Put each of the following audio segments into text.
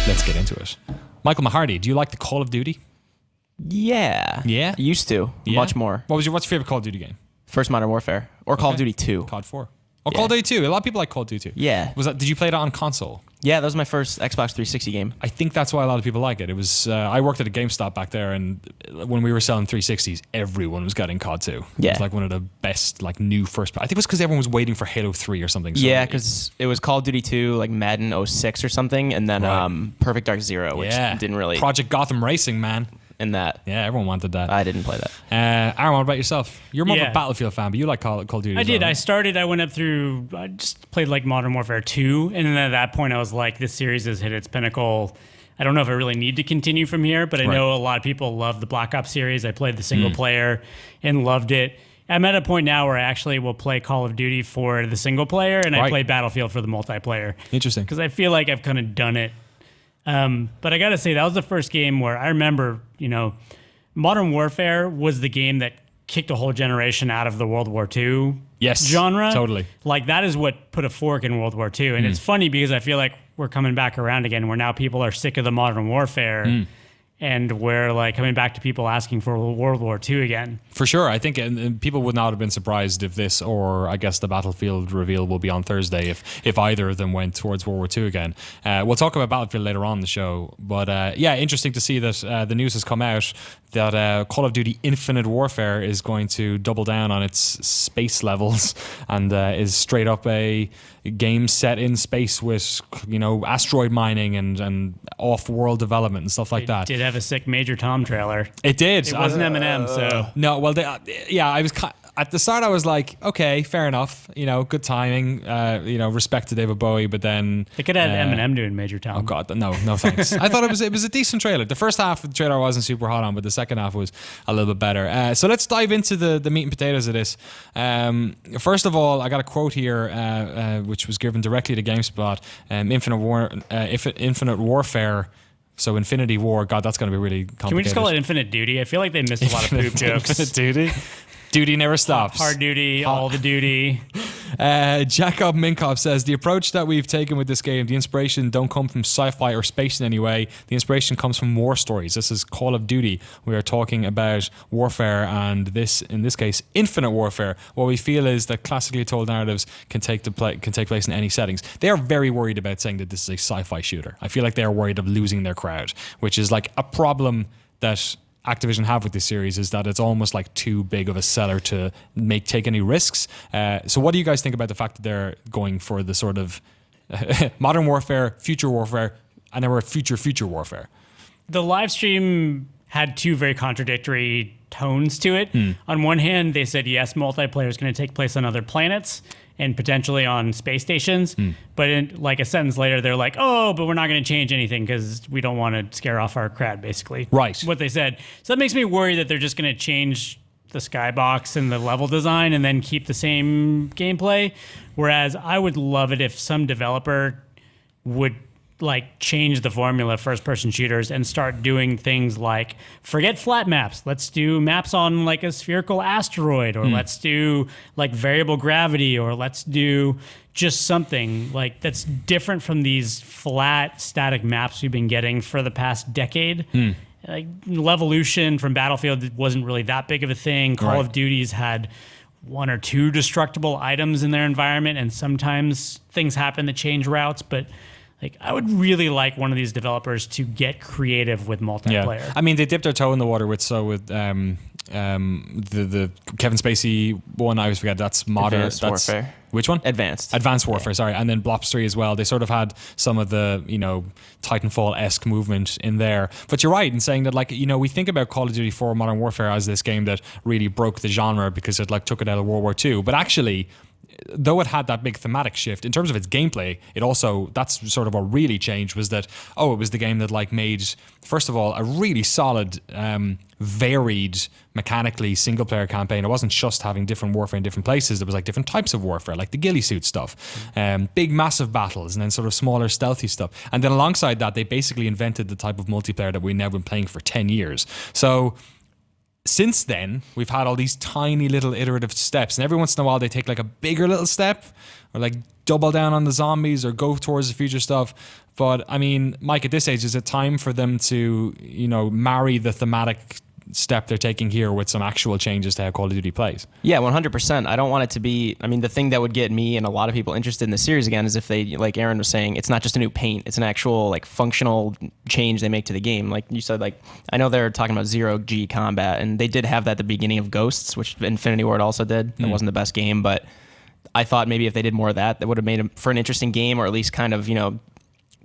Let's get into it. Michael Mahardy, do you like the Call of Duty? Yeah. Yeah? Used to. Yeah? Much more. What's your favorite Call of Duty game? First Modern Warfare. Or Call of Duty 2. COD 4. Oh, Call of Duty 2. A lot of people like Call of Duty 2. Yeah. Did you play that on console? Yeah, that was my first Xbox 360 game. I think that's why a lot of people like it. It was I worked at a GameStop back there, and when we were selling 360s, everyone was getting COD 2. Yeah. It was like one of the best, like, new first. I think it was because everyone was waiting for Halo 3 or something. So Yeah, because it was Call of Duty 2, like Madden 06 or something, and then Perfect Dark Zero, which didn't really... Project Gotham Racing, man. In that. Yeah, everyone wanted that. I didn't play that. Aaron, what about yourself? You're more of a Battlefield fan, but you like Call of Duty. I did. Well, right? I went up through, I just played like Modern Warfare 2. And then at that point, I was like, this series has hit its pinnacle. I don't know if I really need to continue from here, but I know a lot of people love the Black Ops series. I played the single player and loved it. I'm at a point now where I actually will play Call of Duty for the single player and I play Battlefield for the multiplayer. Interesting. Because I feel like I've kind of done it. But I got to say, that was the first game where I remember, Modern Warfare was the game that kicked a whole generation out of the World War II genre. Totally. Like, that is what put a fork in World War II. And it's funny because I feel like we're coming back around again where now people are sick of the Modern Warfare. And we're like coming back to people asking for World War II again. For sure. I think and people would not have been surprised if this, or I guess the Battlefield reveal will be on Thursday, if either of them went towards World War II again. We'll talk about Battlefield later on in the show. But interesting to see that the news has come out that Call of Duty Infinite Warfare is going to double down on its space levels and is straight up a game set in space with, asteroid mining and off-world development and stuff like that. It did have a sick Major Tom trailer. It did. It wasn't Eminem, so... No, well, I was... At the start, I was like, okay, fair enough. Good timing. Respect to David Bowie, but then... They could have had Eminem doing Major Tom. Oh, God, no thanks. I thought it was a decent trailer. The first half of the trailer I wasn't super hot on, but the second half was a little bit better. So let's dive into the meat and potatoes of this. First of all, I got a quote here, which was given directly to GameSpot. Infinite Warfare... So Infinity War, God, that's going to be really complicated. Can we just call it Infinite Duty? I feel like they missed a lot of poop jokes. Infinite Duty? Duty never stops. Hard duty, all the duty. Jacob Minkov says, the approach that we've taken with this game, the inspiration don't come from sci-fi or space in any way. The inspiration comes from war stories. This is Call of Duty. We are talking about warfare, and this, in this case, infinite warfare. What we feel is that classically told narratives can take place in any settings. They are very worried about saying that this is a sci-fi shooter. I feel like they are worried of losing their crowd, which is like a problem that Activision have with this series, is that it's almost like too big of a seller to take any risks. So what do you guys think about the fact that they're going for the sort of modern warfare, and then we're future warfare? The live stream had two very contradictory tones to it. On one hand, they said, yes, multiplayer is going to take place on other planets and potentially on space stations. But in like a sentence later, they're like, oh, but we're not going to change anything because we don't want to scare off our crowd, basically. Right. What they said. So that makes me worry that they're just going to change the skybox and the level design and then keep the same gameplay. Whereas I would love it if some developer would like change the formula of first-person shooters and start doing things like forget flat maps. Let's do maps on like a spherical asteroid, or let's do like variable gravity, or let's do just something like that's different from these flat static maps we've been getting for the past decade. Like Levolution from Battlefield wasn't really that big of a thing. Call of Duty's had one or two destructible items in their environment, and sometimes things happen that change routes, but like, I would really like one of these developers to get creative with multiplayer. Yeah. I mean, they dipped their toe in the water with the Kevin Spacey one. I always forget. That's modern. Advanced Warfare. Which one? Advanced Warfare. Sorry, and then Blops 3 as well. They sort of had some of the Titanfall-esque movement in there. But you're right in saying that, like, we think about Call of Duty 4 Modern Warfare as this game that really broke the genre because it like took it out of World War II. But actually, though it had that big thematic shift in terms of its gameplay, it also, that's sort of what really changed, was that it was the game that like made, first of all, a really solid, varied, mechanically single player campaign. It wasn't just having different warfare in different places. There was like different types of warfare, like the ghillie suit stuff, big massive battles, and then sort of smaller stealthy stuff. And then alongside that, they basically invented the type of multiplayer that we've now been playing for 10 years. So since then, we've had all these tiny little iterative steps, and every once in a while they take like a bigger little step, or like double down on the zombies, or go towards the future stuff. But I mean, Mike, at this age, is it time for them to, marry the thematic step they're taking here with some actual changes to how Call of Duty plays? Yeah, 100%. I don't want it to be, I mean, the thing that would get me and a lot of people interested in the series again is if they, like Aaron was saying, it's not just a new paint, it's an actual like functional change they make to the game. Like you said, like, I know they're talking about zero-G combat, and they did have that at the beginning of Ghosts, which Infinity Ward also did. That wasn't the best game, but I thought maybe if they did more of that, that would have made it for an interesting game, or at least kind of,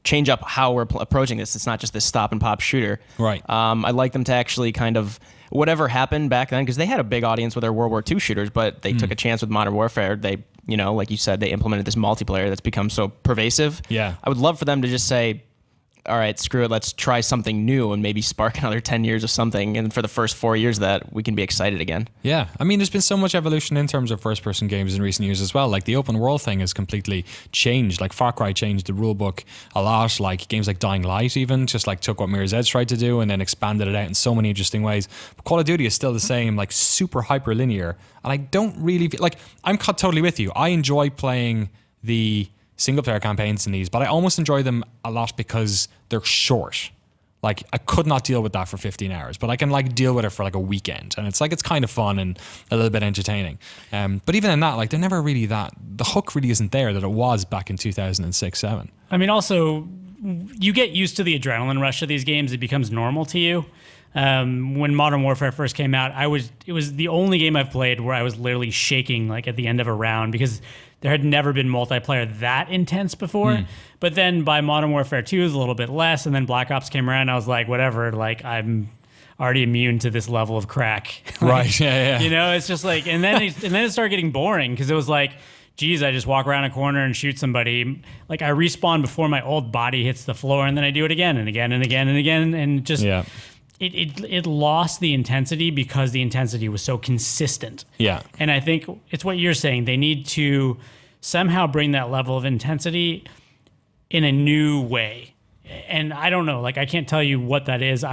change up how we're approaching this. It's not just this stop and pop shooter. Right. I'd like them to actually kind of, whatever happened back then, because they had a big audience with their World War II shooters, but they took a chance with Modern Warfare. They, like you said, they implemented this multiplayer that's become so pervasive. Yeah. I would love for them to just say, all right, screw it, let's try something new and maybe spark another 10 years of something. And for the first 4 years of that, we can be excited again. Yeah. I mean, there's been so much evolution in terms of first-person games in recent years as well. Like, the open world thing has completely changed. Like, Far Cry changed the rule book a lot. Like, games like Dying Light even just, like, took what Mirror's Edge tried to do and then expanded it out in so many interesting ways. But Call of Duty is still the same, like, super hyper-linear. And I don't really... Like, I'm totally with you. I enjoy playing the single-player campaigns in these, but I almost enjoy them a lot because they're short. Like, I could not deal with that for 15 hours, but I can like deal with it for like a weekend, and it's kind of fun and a little bit entertaining. But even in that, like, they're never really the hook really isn't there that it was back in 2006-7. I mean, also, you get used to the adrenaline rush of these games; it becomes normal to you. When Modern Warfare first came out, it was the only game I've played where I was literally shaking like at the end of a round, because there had never been multiplayer that intense before. But then by Modern Warfare 2 it was a little bit less, and then Black Ops came around, and I was like, whatever, like, I'm already immune to this level of crack. Right, yeah. It's just like, and then it started getting boring, because it was like, geez, I just walk around a corner and shoot somebody. Like, I respawn before my old body hits the floor, and then I do it again and again and again and again, and just... Yeah. It lost the intensity because the intensity was so consistent. Yeah. And I think it's what you're saying. They need to somehow bring that level of intensity in a new way. And I don't know, like, I can't tell you what that is.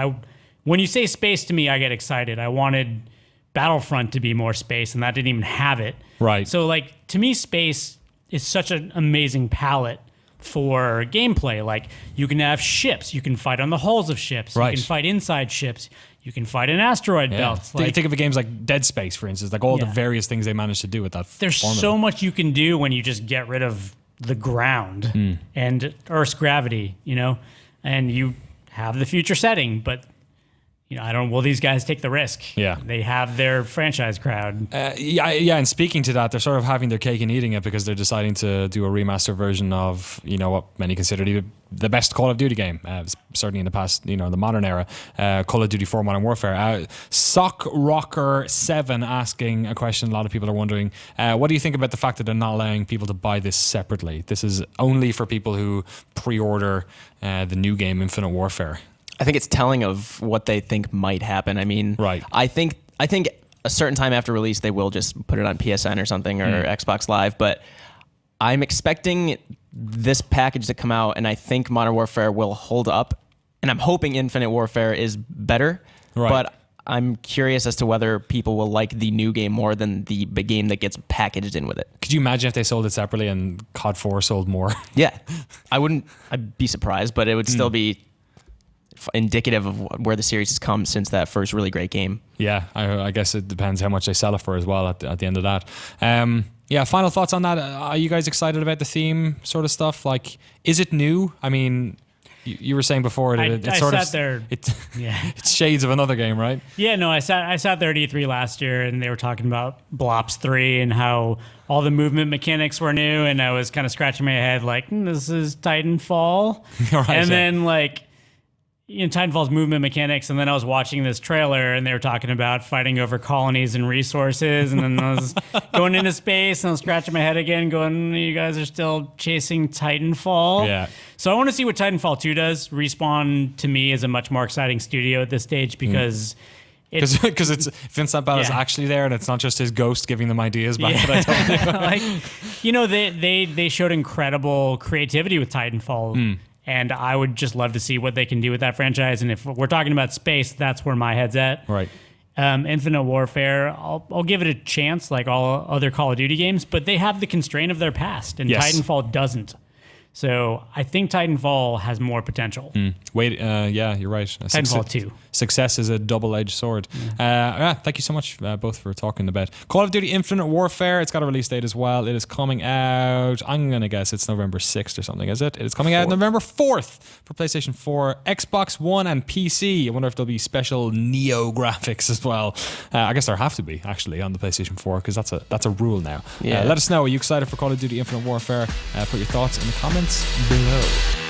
When you say space to me, I get excited. I wanted Battlefront to be more space, and that didn't even have it. Right. So, like, to me, space is such an amazing palette for gameplay. Like, you can have ships, you can fight on the hulls of ships, right. You can fight inside ships, you can fight in asteroid belts. Like, think of games like Dead Space, for instance, like all the various things they managed to do with that. There's formula. so much you can do when you just get rid of the ground and Earth's gravity, and you have the future setting, but I don't. Will these guys take the risk? Yeah, they have their franchise crowd. Yeah. And speaking to that, they're sort of having their cake and eating it, because they're deciding to do a remaster version of what many consider to be the best Call of Duty game, certainly in the past, the modern era. Call of Duty 4 Modern Warfare. Sock Rocker 7 asking a question a lot of people are wondering. What do you think about the fact that they're not allowing people to buy this separately? This is only for people who pre-order the new game Infinite Warfare. I think it's telling of what they think might happen. I mean, right. I think a certain time after release, they will just put it on PSN or something, or Xbox Live. But I'm expecting this package to come out, and I think Modern Warfare will hold up. And I'm hoping Infinite Warfare is better. Right. But I'm curious as to whether people will like the new game more than the game that gets packaged in with it. Could you imagine if they sold it separately and COD 4 sold more? Yeah. I'd be surprised, but it would still be indicative of where the series has come since that first really great game. Yeah, I guess it depends how much they sell it for as well at the end of that. Yeah, final thoughts on that. Are you guys excited about the theme sort of stuff? Like, is it new? I mean, you were saying before that it's shades of another game, right? Yeah, no, I sat there at E3 last year, and they were talking about Blops 3 and how all the movement mechanics were new, and I was kind of scratching my head like, this is Titanfall. Right, and then like, Titanfall's movement mechanics, and then I was watching this trailer, and they were talking about fighting over colonies and resources, and then I was going into space, and I was scratching my head again, going, you guys are still chasing Titanfall? Yeah. So I want to see what Titanfall 2 does. Respawn, to me, is a much more exciting studio at this stage, because... Because it's Vincent Bell is actually there, and it's not just his ghost giving them ideas back that I told you. They showed incredible creativity with Titanfall, and I would just love to see what they can do with that franchise. And if we're talking about space, that's where my head's at. Right. Infinite Warfare, I'll give it a chance like all other Call of Duty games, but they have the constraint of their past, and Yes. Titanfall doesn't. So I think Titanfall has more potential. Wait, yeah, you're right. Titanfall 2. Success is a double-edged sword. Thank you so much both for talking about Call of Duty Infinite Warfare. It's got a release date as well. It is coming out, I'm going to guess it's November 6th or something, is it? It's coming out November 4th for PlayStation 4, Xbox One, and PC. I wonder if there'll be special Neo graphics as well. I guess there have to be, actually, on the PlayStation 4, because that's a rule now. Yeah. Let us know. Are you excited for Call of Duty Infinite Warfare? Put your thoughts in the comments below.